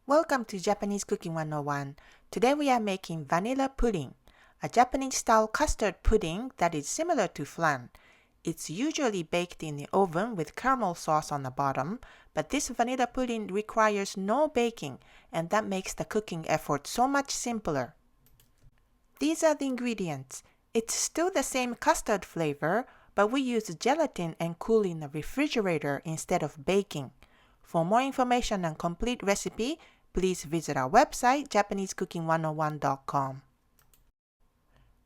Welcome to Japanese Cooking 101. Today we are making vanilla pudding, a Japanese-style custard pudding that is similar to flan. It's usually baked in the oven with caramel sauce on the bottom, but this vanilla pudding requires no baking, and that makes the cooking effort so much simpler. These are the ingredients. It's still the same custard flavor, but we use gelatin and cool in the refrigerator instead of baking. For more information and complete recipe, please visit our website, japanesecooking101.com.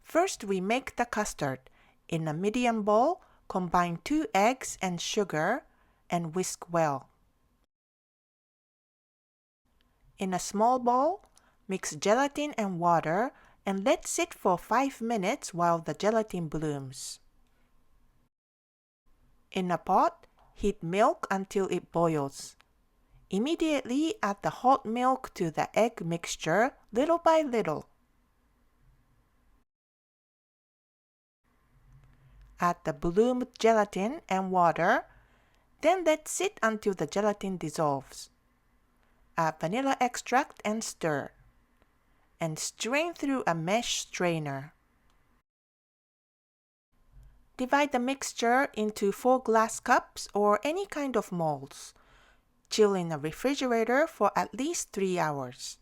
First, we make the custard. In a medium bowl, combine 2 eggs and sugar and whisk well. In a small bowl, mix gelatin and water and let sit for 5 minutes while the gelatin blooms. In a pot, heat milk until it boils. Immediately add the hot milk to the egg mixture little by little. Add the bloomed gelatin and water, then let sit until the gelatin dissolves. Add vanilla extract and stir, and strain through a mesh strainer. Divide the mixture into 4 glass cups or any kind of molds. Chill in the refrigerator for at least 3 hours.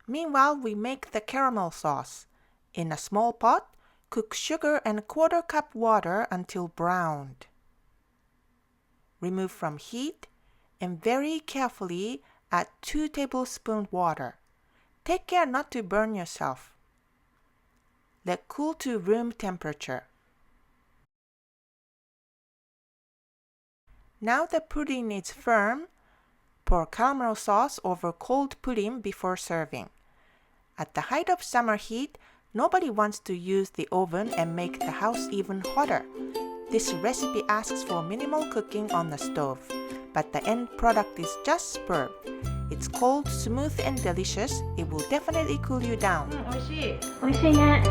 Meanwhile, we make the caramel sauce. In a small pot, cook sugar and 1/4 cup water until browned. Remove from heat and very carefully add 2 tablespoons water. Take care not to burn yourself. Let cool to room temperature. Now the pudding is firm, pour caramel sauce over cold pudding before serving. At the height of summer heat, nobody wants to use the oven and make the house even hotter. This recipe asks for minimal cooking on the stove, but the end product is just superb. It's cold, smooth, and delicious. It will definitely cool you down. 美味しい。美味しいね。